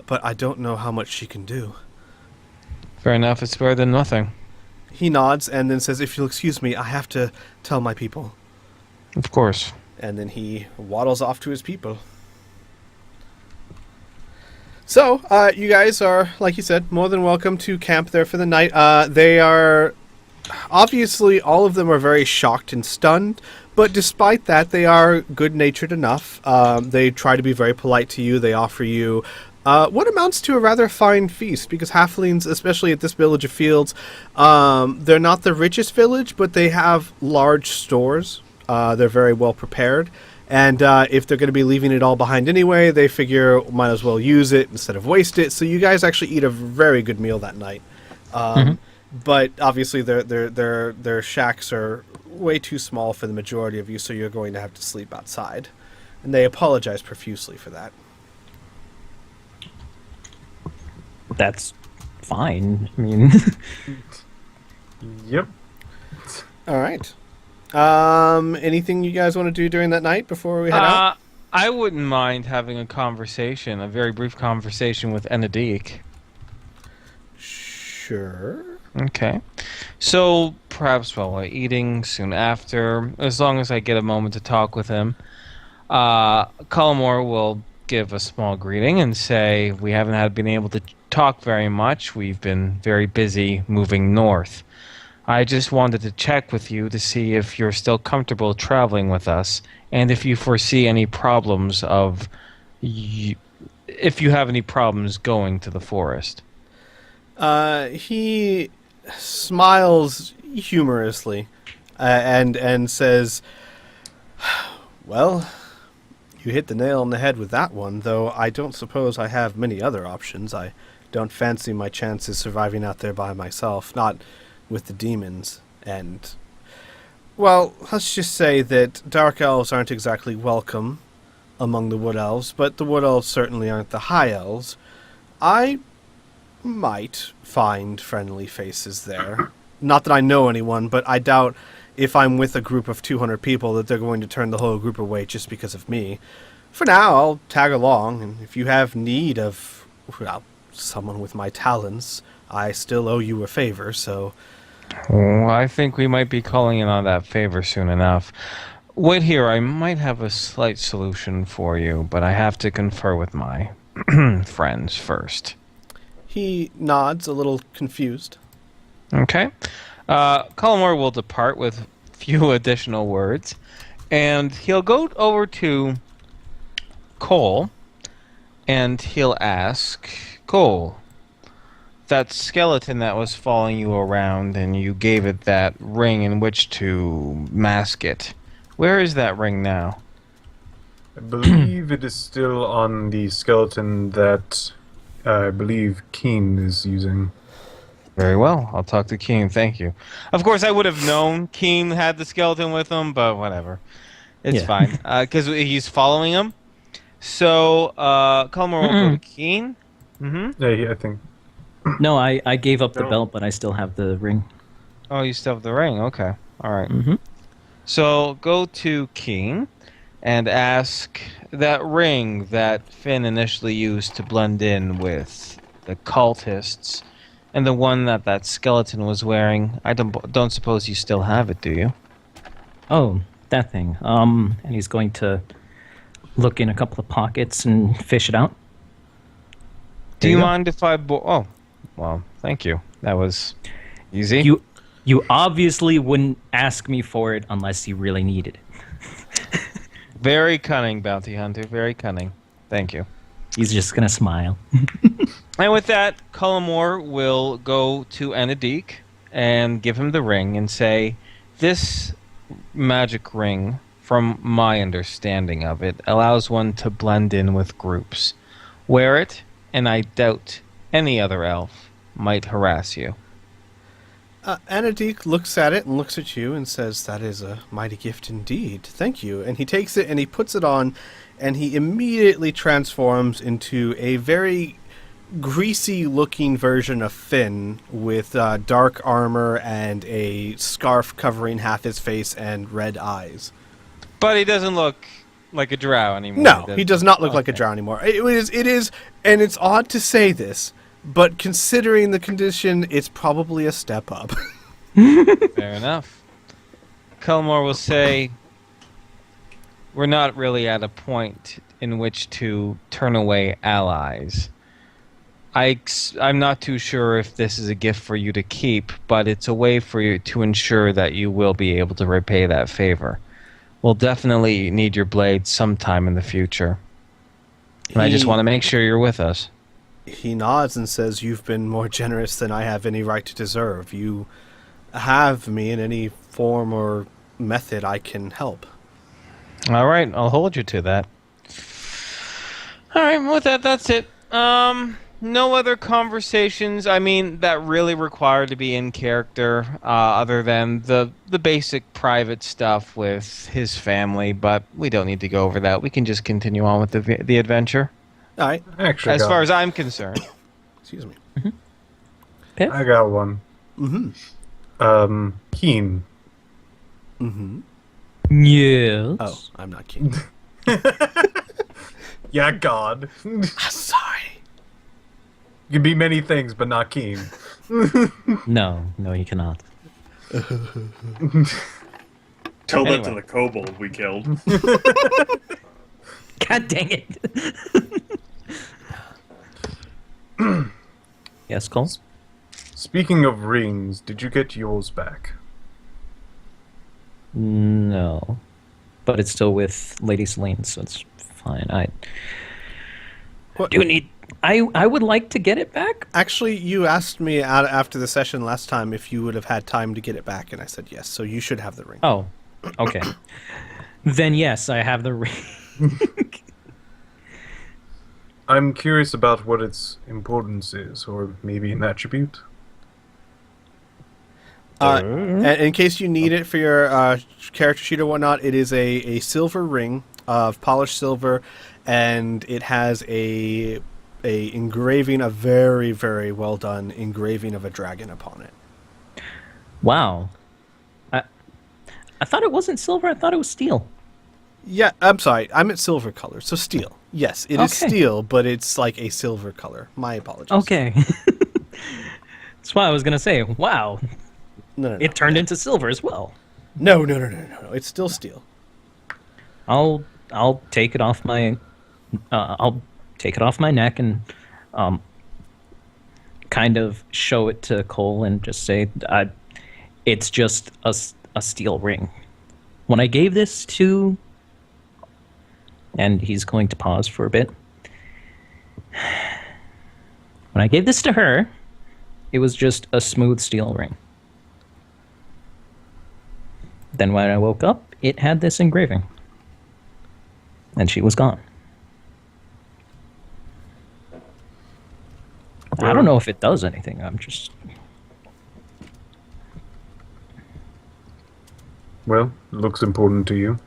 but I don't know how much she can do. Fair enough. It's better than nothing. He nods and then says, "If you'll excuse me, I have to tell my people." Of course. And then he waddles off to his people. So, you guys are, like you said, more than welcome to camp there for the night. They are obviously, all of them are very shocked and stunned, but despite that, they are good-natured enough. They try to be very polite to you. They offer you what amounts to a rather fine feast, because halflings, especially at this village of Fields, they're not the richest village, but they have large stores. They're very well prepared. And if they're going to be leaving it all behind anyway, they figure might as well use it instead of waste it. So you guys actually eat a very good meal that night. But obviously their shacks are way too small for the majority of you, so you're going to have to sleep outside. And they apologize profusely for that. That's fine. I mean, Yep. All right. Anything you guys want to do during that night before we head out? I wouldn't mind having a conversation, a very brief conversation with Enadik. Sure. Okay. So, perhaps while we're eating, soon after, as long as I get a moment to talk with him, Cullimore will give a small greeting and say, we haven't been able to talk very much. We've been very busy moving north. I just wanted to check with you to see if you're still comfortable traveling with us, and if you foresee any problems if you have any problems going to the forest. He smiles humorously and says, "Well, you hit the nail on the head with that one, though I don't suppose I have many other options. I don't fancy my chances surviving out there by myself, not with the demons, and, well, let's just say that dark elves aren't exactly welcome among the wood elves, but the wood elves certainly aren't the high elves. I might find friendly faces there. Not that I know anyone, but I doubt if I'm with a group of 200 people that they're going to turn the whole group away just because of me. For now, I'll tag along, and if you have need of, well, someone with my talents, I still owe you a favor, so..." Oh, I think we might be calling in on that favor soon enough. Wait here, I might have a slight solution for you, but I have to confer with my friends first. He nods, a little confused. Okay. Cullimore will depart with few additional words, and he'll go over to Cole, and he'll ask, Cole, that skeleton that was following you around and you gave it that ring in which to mask it, where is that ring now? I believe it is still on the skeleton that I believe Keen is using. Very well. I'll talk to Keen. Thank you. Of course, I would have known Keen had the skeleton with him, but whatever. It's fine. Because he's following him. So, Cullimore will go to Keen. Yeah, I think. no, I gave up the No. belt, but I still have the ring. Oh, you still have the ring. Okay. All right. So, go to Keen and ask that ring that Finn initially used to blend in with the cultists, and the one that skeleton was wearing. I don't suppose you still have it, do you? Oh, that thing. And he's going to look in a couple of pockets and fish it out. Do There you you go. mind if I... Oh, well, thank you. That was easy. You obviously wouldn't ask me for it unless you really needed it. Very cunning, bounty hunter. Very cunning. Thank you. He's just gonna smile. And with that, Cullimore will go to Enadik and give him the ring and say, this magic ring, from my understanding of it, allows one to blend in with groups. Wear it, and I doubt any other elf might harass you. Anadik looks at it and looks at you and says, "That is a mighty gift indeed. Thank you." And he takes it and he puts it on, and he immediately transforms into a very greasy-looking version of Finn with dark armor and a scarf covering half his face and red eyes. But he doesn't look like a drow anymore. No, he does not look like a drow anymore. It is, and it's odd to say this, but considering the condition, it's probably a step up. Fair enough. Cullimore will say, we're not really at a point in which to turn away allies. I'm not too sure if this is a gift for you to keep, but it's a way for you to ensure that you will be able to repay that favor. We'll definitely need your blade sometime in the future. And I just want to make sure you're with us. He nods and says, "You've been more generous than I have any right to deserve. You have me in any form or method I can help." All right, I'll hold you to that. All right, with that, that's it. No other conversations. I mean, that really require to be in character, other than the basic private stuff with his family. But we don't need to go over that. We can just continue on with the adventure. All right. Actually, As far as I'm concerned. Excuse me. Piff? I got one. Keen. Yes. Oh, I'm not keen. Yeah, God. Sorry. You can be many things, but not keen. No, you cannot. Tell that Anyway. to the kobold we killed. God dang it. Yes, Cole? Speaking of rings, did you get yours back? No. But it's still with Lady Celine, so it's fine. I What? do need... I would like to get it back. Actually, you asked me after the session last time if you would have had time to get it back, and I said yes. So you should have the ring. Oh, okay. Then yes, I have the ring. I'm curious about what its importance is, or maybe an attribute. In case you need it for your character sheet or whatnot, it is a silver ring of polished silver, and it has a engraving, a very, very well done engraving of a dragon upon it. Wow. I thought it wasn't silver. I thought it was steel. Yeah, I'm sorry. I meant silver color, so steel. Yes, it is Okay. steel, but it's like a silver color. My apologies. Okay. That's why I was gonna say, wow, No. it turned into silver as well. No. It's still steel. I'll take it off my I'll take it off my neck and kind of show it to Cole and just say it's just a steel ring. When I gave this to, and he's going to pause for a bit. When I gave this to her, it was just a smooth steel ring. Then when I woke up, it had this engraving. And she was gone. I don't know if it does anything. I'm just... Well, it looks important to you,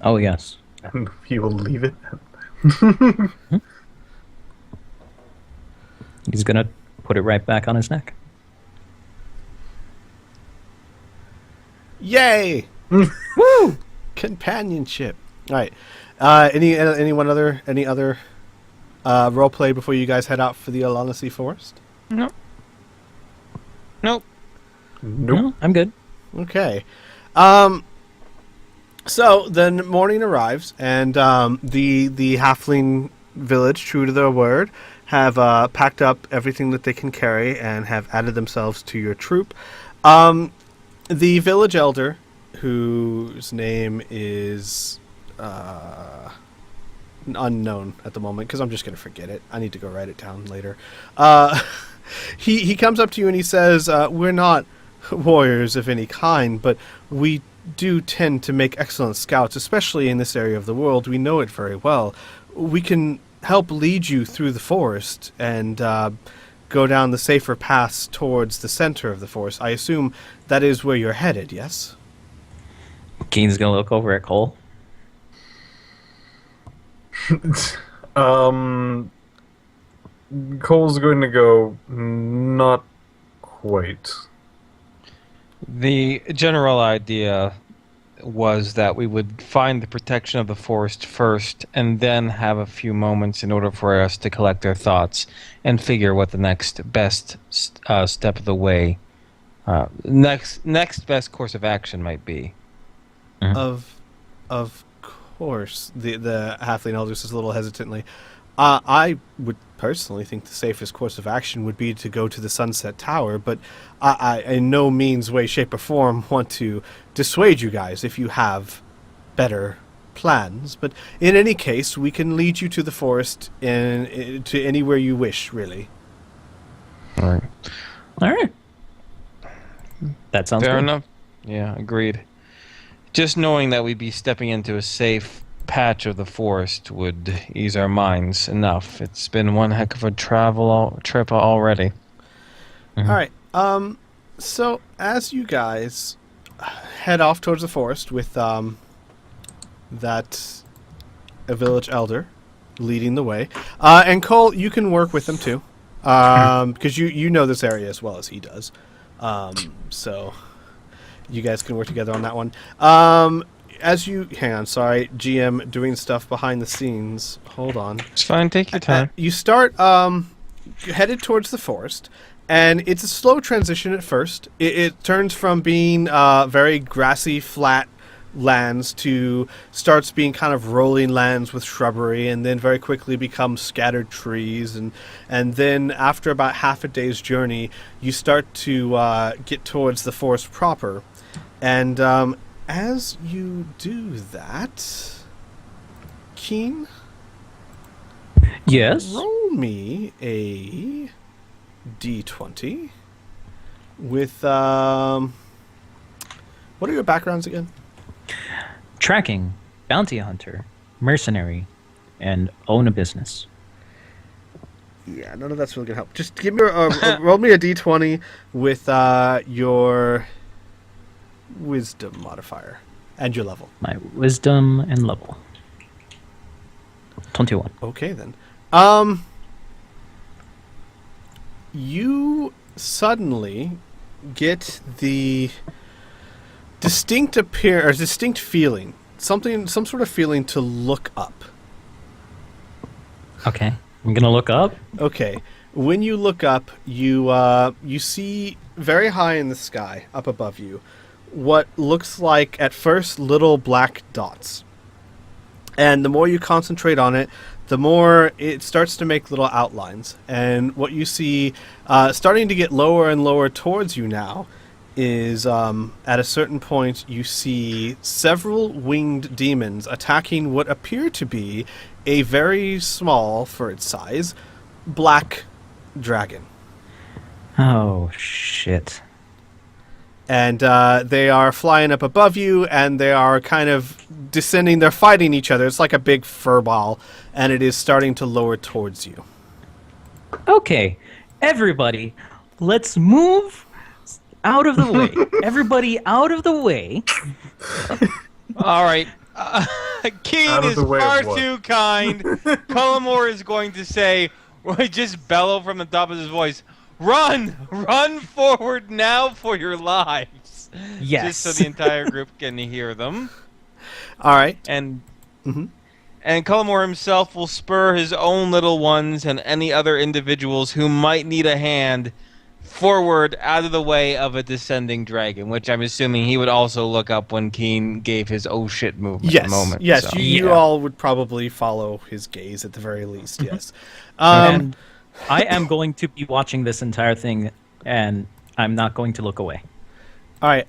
Oh, yes. and he will leave it. He's gonna put it right back on his neck. Yay! Woo! Companionship. All right. Any other role play before you guys head out for the Alanasi Forest? Nope. Nope. No, I'm good. Okay. So then morning arrives, and the halfling village, true to their word, have packed up everything that they can carry and have added themselves to your troop. The village elder, whose name is unknown at the moment, because I'm just going to forget it. I need to go write it down later. He comes up to you and he says, "We're not warriors of any kind, but we do tend to make excellent scouts, especially in this area of the world. We know it very well. We can help lead you through the forest and go down the safer paths towards the center of the forest. I assume that is where you're headed, yes?" Keen's gonna look over at Cole. Cole's going to go, not quite. The general idea was that we would find the protection of the forest first and then have a few moments in order for us to collect our thoughts and figure what the next best step of the way, next best course of action might be. Of course, the halfling elder says a little hesitantly. I would personally think the safest course of action would be to go to the Sunset Tower, but I in no means, way, shape, or form want to dissuade you guys if you have better plans. But in any case, we can lead you to the forest to anywhere you wish, really. All right. All right. That sounds Fair good. enough. Yeah, agreed. Just knowing that we'd be stepping into a safe patch of the forest would ease our minds enough. It's been one heck of a trip already. All right. So as you guys head off towards the forest with that a village elder leading the way, and Cole, you can work with them too, because you know this area as well as he does. So you guys can work together on that one. As you hang on, sorry, GM doing stuff behind the scenes. Hold on. It's fine. Take your time. You start headed towards the forest, and it's a slow transition at first. It turns from being very grassy, flat lands to starts being kind of rolling lands with shrubbery, and then very quickly becomes scattered trees, and then after about half a day's journey, you start to get towards the forest proper, and as you do that, Keen, Yes. roll me a d20 with what are your backgrounds again? Tracking, bounty hunter, mercenary, and own a business. Yeah, none of that's really gonna help. Just give me roll me a d20 with your wisdom modifier and your level. My wisdom and level. 21. Okay then. You suddenly get the distinct feeling, some sort of feeling to look up. Okay. I'm gonna look up. Okay. When you look up, you see very high in the sky, up above you, what looks like at first little black dots. And the more you concentrate on it, the more it starts to make little outlines. And what you see starting to get lower and lower towards you now is at a certain point you see several winged demons attacking what appear to be a very small, for its size, black dragon. Oh, shit. And they are flying up above you, and they are kind of descending. They're fighting each other. It's like a big furball, and it is starting to lower towards you. Okay. Everybody, let's move out of the way. Everybody out of the way. All right. Keen Out of is the way of far what? too kind. Cullimore is going to say, just bellow from the top of his voice, "Run! Run forward now for your lives!" Yes. Just so the entire group can hear them. All right. And Cullimore himself will spur his own little ones and any other individuals who might need a hand forward out of the way of a descending dragon, which I'm assuming he would also look up when Keen gave his "oh shit" Yes. moment. Yes. so. You Yeah. all would probably follow his gaze at the very least. Yes. And I am going to be watching this entire thing, and I'm not going to look away. All right.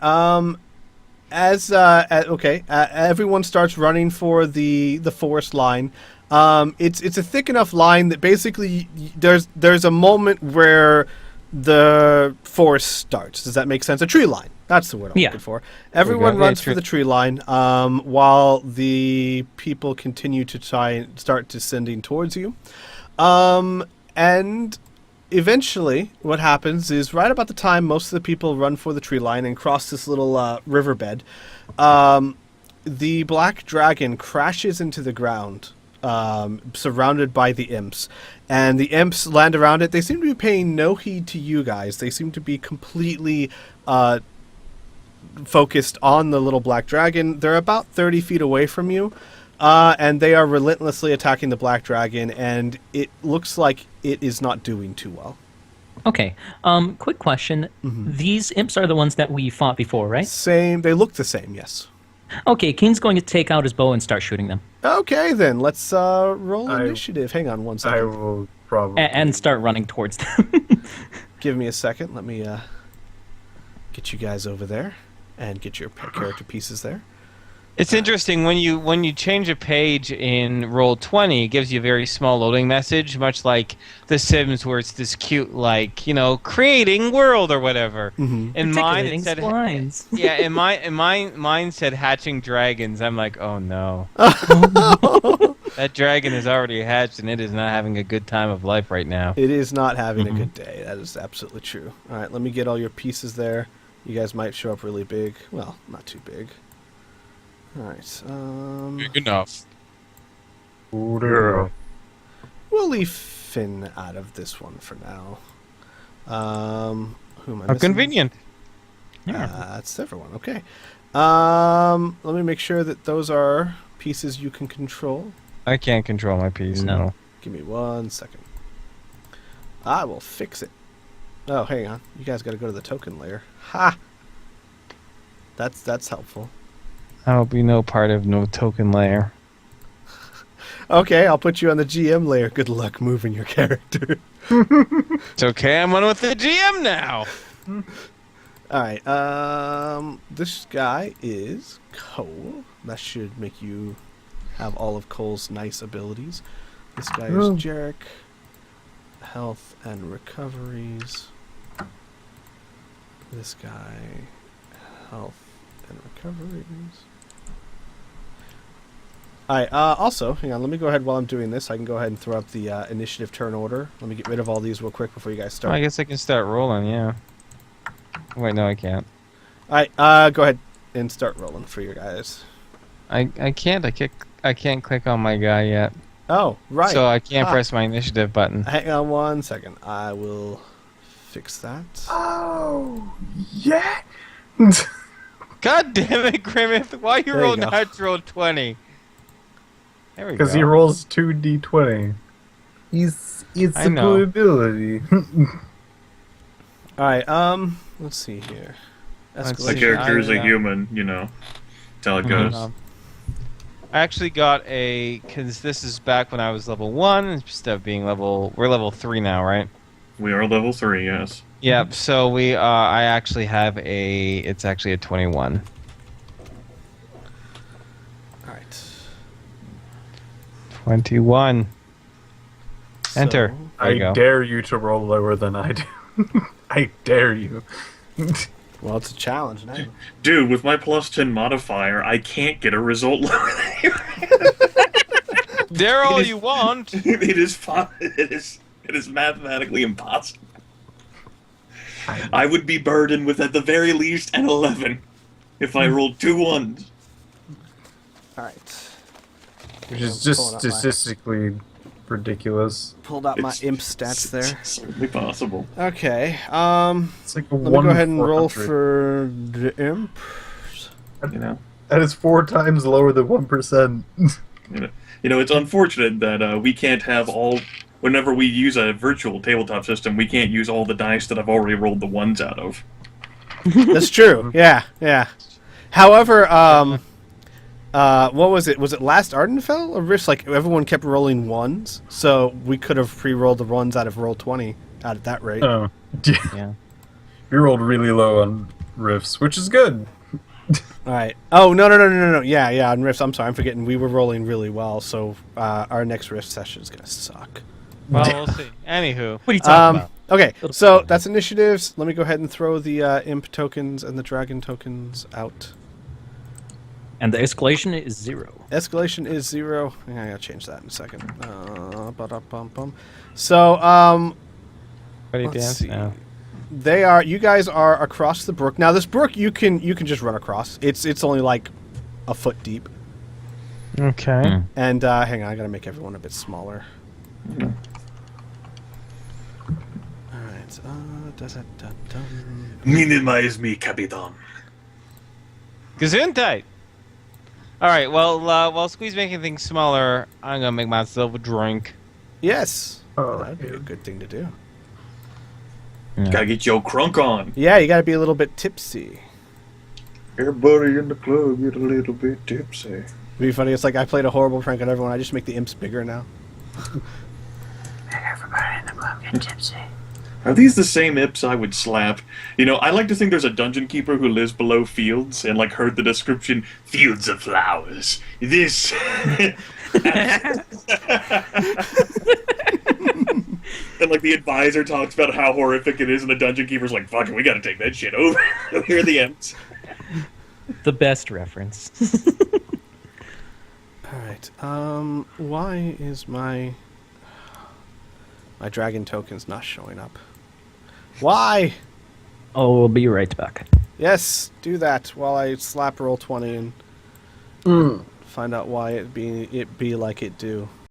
Everyone starts running for the forest line. It's a thick enough line that basically there's a moment where the forest starts. Does that make sense? A tree line. That's the word I'm Yeah. looking for. Everyone Yeah, runs tree- for the tree line, while the people continue to try and start descending towards you. And eventually, what happens is right about the time most of the people run for the tree line and cross this little riverbed, the black dragon crashes into the ground, surrounded by the imps. And the imps land around it. They seem to be paying no heed to you guys. They seem to be completely focused on the little black dragon. They're about 30 feet away from you. And they are relentlessly attacking the black dragon, and it looks like it is not doing too well. Okay. Quick question. These imps are the ones that we fought before, right? Same. They look the same, yes. Okay, Keen's going to take out his bow and start shooting them. Okay, then let's roll initiative. Hang on one I second. will probably And start running towards them. Give me a second. Let me get you guys over there and get your character pieces there. It's interesting when you change a page in Roll20, it gives you a very small loading message, much like The Sims, where it's this cute, like, creating world or whatever. Mm-hmm. In mine, it Articulating said splines. yeah. In mine said hatching dragons. I'm like, oh no, that dragon is already hatched and it is not having a good time of life right now. It is not having a good day. That is absolutely true. All right, let me get all your pieces there. You guys might show up really big. Well, not too big. All right. Big enough. order. We'll leave Finn out of this one for now. Who am I How missing? convenient. That's everyone. Okay. Let me make sure that those are pieces you can control. I can't control my piece. No. Give me 1 second. I will fix it. Oh, hang on. You guys got to go to the token layer. Ha! That's helpful. I'll be no part of no token layer. Okay, I'll put you on the GM layer. Good luck moving your character. It's okay. I'm on with the GM now. All right. This guy is Cole. That should make you have all of Cole's nice abilities. This guy is Jarek. Health and recoveries. This guy, health and recoveries. Alright, also, hang on, let me go ahead while I'm doing this. I can go ahead and throw up the initiative turn order. Let me get rid of all these real quick before you guys start. I guess I can start rolling, yeah. Wait, no, I can't. Alright, go ahead and start rolling for you guys. I can't. I can't click on my guy yet. Oh, right. So I can't press my initiative button. Hang on 1 second. I will fix that. Oh, yeah. God damn it, Grimmith! Why you There you roll go. natural 20? There we go. Because he rolls 2d20. It's I a know. cool ability. Alright, let's see here. Let's My see. character is a I, human, That's how it goes. I actually got because this is back when I was level 1, instead of being we're level 3 now, right? We are level 3, yes. Yep, so I actually have it's actually a 21. Alright. 21. Enter. So, There you I go. dare you to roll lower than I do. I dare you. well, it's a challenge now. Dude, with my +10 modifier, I can't get a result lower than you. Dare all you want! It is mathematically impossible. I would be burdened with, at the very least, an 11 if I rolled 2 1s. Alright. Which is Pulling just up statistically ridiculous. Pulled out my It's- imp stats there. It's certainly possible. Okay, It's like a let me go ahead and roll 1/400. for the imp. That is 4 times lower than 1%. It's unfortunate that we can't have all. Whenever we use a virtual tabletop system, we can't use all the dice that I've already rolled the 1s out of. That's true. Yeah. However, what was it? Was it last Ardenfell or Rifts? Like everyone kept rolling 1s, so we could have pre-rolled the 1s out of roll 20 out at that rate. Oh. Yeah. We rolled really low on riffs, which is good. All right. Oh no. Yeah. On Rifts, I'm sorry, I'm forgetting. We were rolling really well, so our next Rift session is gonna suck. Well, we'll see. Anywho. What are you talking about? Okay, It'll so be that's initiatives. Let me go ahead and throw the imp tokens and the dragon tokens out. And the escalation is 0. Escalation is 0. I gotta change that in a second. Ba-da-bum-bum. So, What do you let's dance see. now? You guys are across the brook. Now, this brook you can just run across. It's only like a foot deep. Okay. And hang on, I gotta make everyone a bit smaller. All right. Minimize me, Capitan. Gesundheit! Alright, well, while Squee's making things smaller, I'm gonna make myself a drink. Yes. Oh, That'd be a good thing to do. Gotta get your crunk on. Yeah, you gotta be a little bit tipsy. Everybody in the club get a little bit tipsy. It'd be funny. It's like I played a horrible prank on everyone. I just make the imps bigger now. Everybody in the club get tipsy. Are these the same imps I would slap? You know, I like to think there's a dungeon keeper who lives below fields and, like, heard the description, fields of flowers. This... And, like, the advisor talks about how horrific it is, and the dungeon keeper's like, fuck it, we gotta take that shit over. Here are the imps. The best reference. Alright, why is my dragon token's not showing up? Why? Oh, we'll be right back. Yes, do that while I slap roll 20 and find out why it be like it do.